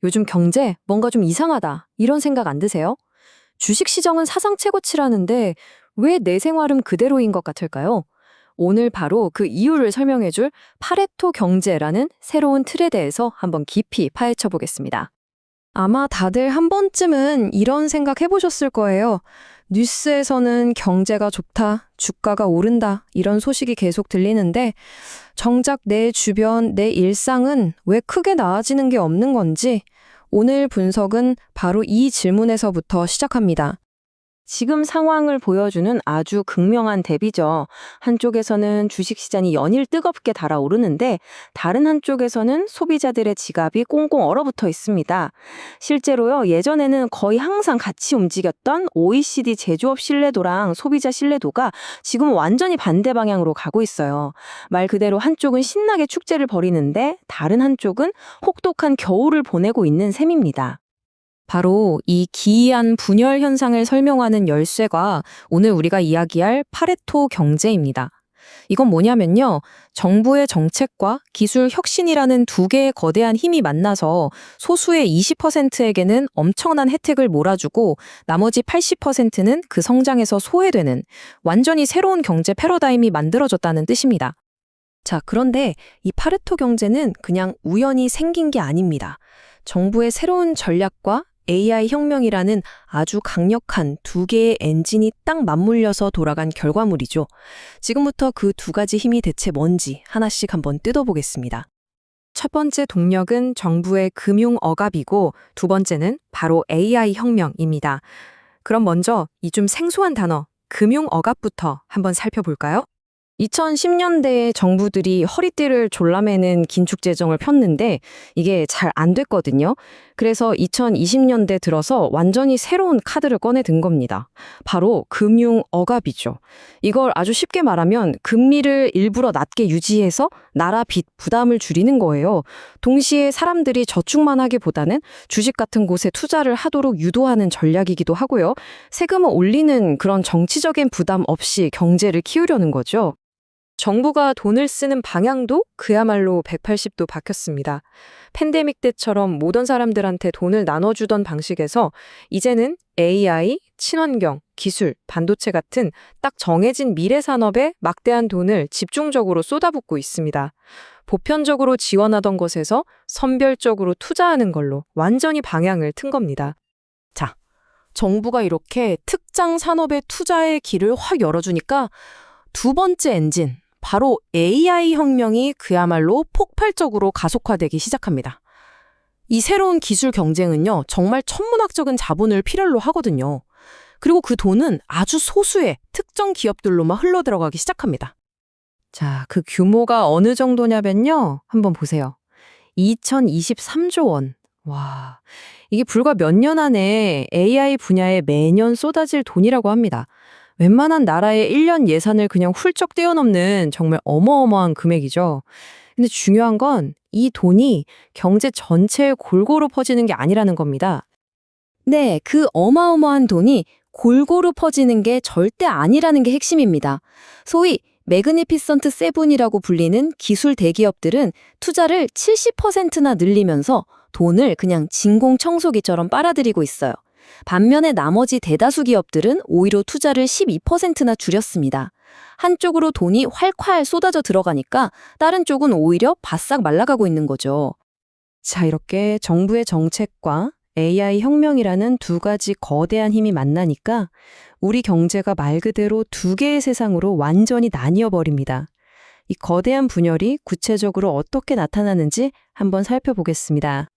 요즘 경제 뭔가 좀 이상하다. 이런 생각 안 드세요? 주식 시장은 사상 최고치라는데 왜 내 생활은 그대로인 것 같을까요? 오늘 바로 그 이유를 설명해줄 파레토 경제라는 새로운 틀에 대해서 한번 깊이 파헤쳐 보겠습니다. 아마 다들 한 번쯤은 이런 생각 해보셨을 거예요. 뉴스에서는 경제가 좋다, 주가가 오른다, 이런 소식이 계속 들리는데 정작 내 주변, 내 일상은 왜 크게 나아지는 게 없는 건지 오늘 분석은 바로 이 질문에서부터 시작합니다. 지금 상황을 보여주는 아주 극명한 대비죠. 한쪽에서는 주식시장이 연일 뜨겁게 달아오르는데 다른 한쪽에서는 소비자들의 지갑이 꽁꽁 얼어붙어 있습니다. 실제로요, 예전에는 거의 항상 같이 움직였던 OECD 제조업 신뢰도랑 소비자 신뢰도가 지금 완전히 반대 방향으로 가고 있어요. 말 그대로 한쪽은 신나게 축제를 벌이는데 다른 한쪽은 혹독한 겨울을 보내고 있는 셈입니다. 바로 이 기이한 분열 현상을 설명하는 열쇠가 오늘 우리가 이야기할 파레토 경제입니다. 이건 뭐냐면요. 정부의 정책과 기술 혁신이라는 두 개의 거대한 힘이 만나서 소수의 20%에게는 엄청난 혜택을 몰아주고 나머지 80%는 그 성장에서 소외되는 완전히 새로운 경제 패러다임이 만들어졌다는 뜻입니다. 자, 그런데 이 파레토 경제는 그냥 우연히 생긴 게 아닙니다. 정부의 새로운 전략과 AI 혁명이라는 아주 강력한 두 개의 엔진이 딱 맞물려서 돌아간 결과물이죠. 지금부터 그 두 가지 힘이 대체 뭔지 하나씩 한번 뜯어보겠습니다. 첫 번째 동력은 정부의 금융 억압이고 두 번째는 바로 AI 혁명입니다. 그럼 먼저 이 좀 생소한 단어, 금융 억압부터 한번 살펴볼까요? 2010년대에 정부들이 허리띠를 졸라매는 긴축 재정을 폈는데 이게 잘 안 됐거든요. 그래서 2020년대 들어서 완전히 새로운 카드를 꺼내 든 겁니다. 바로 금융 억압이죠. 이걸 아주 쉽게 말하면 금리를 일부러 낮게 유지해서 나라 빚 부담을 줄이는 거예요. 동시에 사람들이 저축만 하기보다는 주식 같은 곳에 투자를 하도록 유도하는 전략이기도 하고요. 세금을 올리는 그런 정치적인 부담 없이 경제를 키우려는 거죠. 정부가 돈을 쓰는 방향도 그야말로 180도 바뀌었습니다. 팬데믹 때처럼 모든 사람들한테 돈을 나눠주던 방식에서 이제는 AI, 친환경, 기술, 반도체 같은 딱 정해진 미래 산업에 막대한 돈을 집중적으로 쏟아붓고 있습니다. 보편적으로 지원하던 것에서 선별적으로 투자하는 걸로 완전히 방향을 튼 겁니다. 자, 정부가 이렇게 특정 산업의 투자의 길을 확 열어주니까 두 번째 엔진, 바로 AI 혁명이 그야말로 폭발적으로 가속화되기 시작합니다. 이 새로운 기술 경쟁은요, 정말 천문학적인 자본을 필요로 하거든요. 그리고 그 돈은 아주 소수의 특정 기업들로만 흘러들어가기 시작합니다. 자, 그 규모가 어느 정도냐면요, 한번 보세요. 2023조 원. 와, 이게 불과 몇 년 안에 AI 분야에 매년 쏟아질 돈이라고 합니다. 웬만한 나라의 1년 예산을 그냥 훌쩍 뛰어넘는 정말 어마어마한 금액이죠. 근데 중요한 건 이 돈이 경제 전체에 골고루 퍼지는 게 아니라는 겁니다. 네, 그 어마어마한 돈이 골고루 퍼지는 게 절대 아니라는 게 핵심입니다. 소위 매그니피선트 세븐이라고 불리는 기술 대기업들은 투자를 70%나 늘리면서 돈을 그냥 진공청소기처럼 빨아들이고 있어요. 반면에 나머지 대다수 기업들은 오히려 투자를 12%나 줄였습니다. 한쪽으로 돈이 활활 쏟아져 들어가니까 다른 쪽은 오히려 바싹 말라가고 있는 거죠. 자, 이렇게 정부의 정책과 AI 혁명이라는 두 가지 거대한 힘이 만나니까 우리 경제가 말 그대로 두 개의 세상으로 완전히 나뉘어 버립니다. 이 거대한 분열이 구체적으로 어떻게 나타나는지 한번 살펴보겠습니다.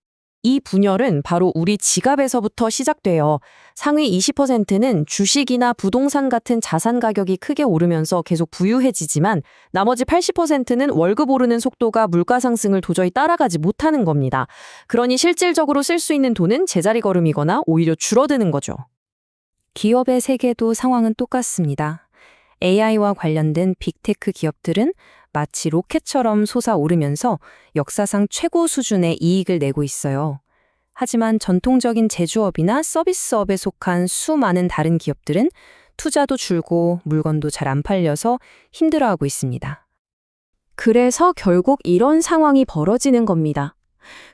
이 분열은 바로 우리 지갑에서부터 시작돼요. 상위 20%는 주식이나 부동산 같은 자산 가격이 크게 오르면서 계속 부유해지지만 나머지 80%는 월급 오르는 속도가 물가 상승을 도저히 따라가지 못하는 겁니다. 그러니 실질적으로 쓸 수 있는 돈은 제자리 걸음이거나 오히려 줄어드는 거죠. 기업의 세계도 상황은 똑같습니다. AI와 관련된 빅테크 기업들은 마치 로켓처럼 솟아오르면서 역사상 최고 수준의 이익을 내고 있어요. 하지만 전통적인 제조업이나 서비스업에 속한 수많은 다른 기업들은 투자도 줄고 물건도 잘 안 팔려서 힘들어하고 있습니다. 그래서 결국 이런 상황이 벌어지는 겁니다.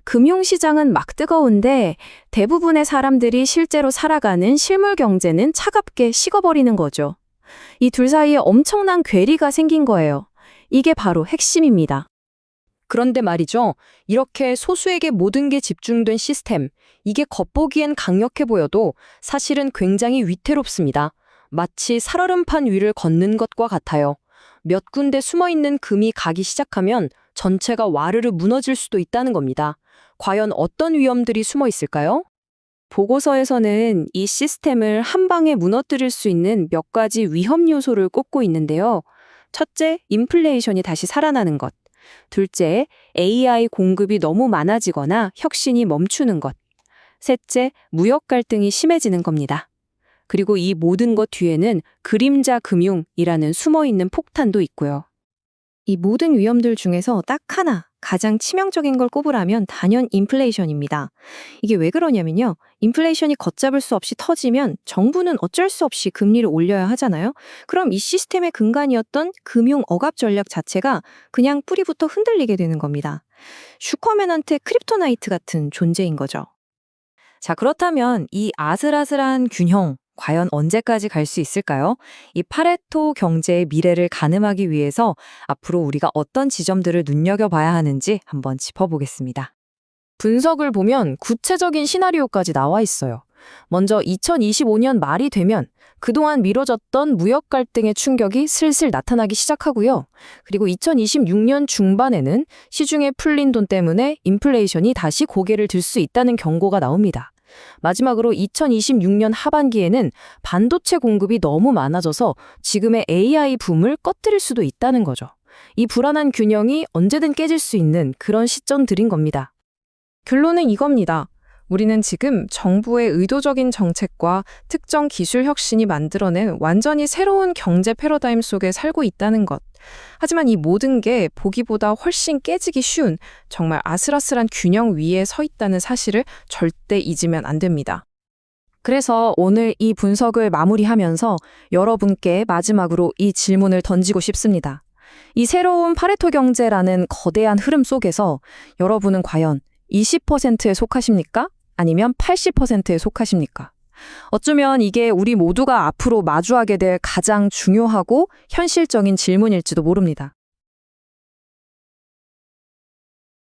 금융시장은 막 뜨거운데 대부분의 사람들이 실제로 살아가는 실물 경제는 차갑게 식어버리는 거죠. 이 둘 사이에 엄청난 괴리가 생긴 거예요. 이게 바로 핵심입니다. 그런데 말이죠. 이렇게 소수에게 모든 게 집중된 시스템, 이게 겉보기엔 강력해 보여도 사실은 굉장히 위태롭습니다. 마치 살얼음판 위를 걷는 것과 같아요. 몇 군데 숨어있는 금이 가기 시작하면 전체가 와르르 무너질 수도 있다는 겁니다. 과연 어떤 위험들이 숨어 있을까요? 보고서에서는 이 시스템을 한 방에 무너뜨릴 수 있는 몇 가지 위험 요소를 꼽고 있는데요. 첫째, 인플레이션이 다시 살아나는 것. 둘째, AI 공급이 너무 많아지거나 혁신이 멈추는 것. 셋째, 무역 갈등이 심해지는 겁니다. 그리고 이 모든 것 뒤에는 그림자 금융이라는 숨어있는 폭탄도 있고요. 이 모든 위험들 중에서 딱 하나, 가장 치명적인 걸 꼽으라면 단연 인플레이션입니다. 이게 왜 그러냐면요. 인플레이션이 걷잡을 수 없이 터지면 정부는 어쩔 수 없이 금리를 올려야 하잖아요. 그럼 이 시스템의 근간이었던 금융 억압 전략 자체가 그냥 뿌리부터 흔들리게 되는 겁니다. 슈퍼맨한테 크립토나이트 같은 존재인 거죠. 자, 그렇다면 이 아슬아슬한 균형, 과연 언제까지 갈 수 있을까요? 이 파레토 경제의 미래를 가늠하기 위해서 앞으로 우리가 어떤 지점들을 눈여겨봐야 하는지 한번 짚어보겠습니다. 분석을 보면 구체적인 시나리오까지 나와 있어요. 먼저 2025년 말이 되면 그동안 미뤄졌던 무역 갈등의 충격이 슬슬 나타나기 시작하고요. 그리고 2026년 중반에는 시중에 풀린 돈 때문에 인플레이션이 다시 고개를 들 수 있다는 경고가 나옵니다. 마지막으로 2026년 하반기에는 반도체 공급이 너무 많아져서 지금의 AI 붐을 꺼뜨릴 수도 있다는 거죠. 이 불안한 균형이 언제든 깨질 수 있는 그런 시점들인 겁니다. 결론은 이겁니다. 우리는 지금 정부의 의도적인 정책과 특정 기술 혁신이 만들어낸 완전히 새로운 경제 패러다임 속에 살고 있다는 것. 하지만 이 모든 게 보기보다 훨씬 깨지기 쉬운 정말 아슬아슬한 균형 위에 서 있다는 사실을 절대 잊으면 안 됩니다. 그래서 오늘 이 분석을 마무리하면서 여러분께 마지막으로 이 질문을 던지고 싶습니다. 이 새로운 파레토 경제라는 거대한 흐름 속에서 여러분은 과연 20%에 속하십니까? 아니면 80%에 속하십니까? 어쩌면 이게 우리 모두가 앞으로 마주하게 될 가장 중요하고 현실적인 질문일지도 모릅니다.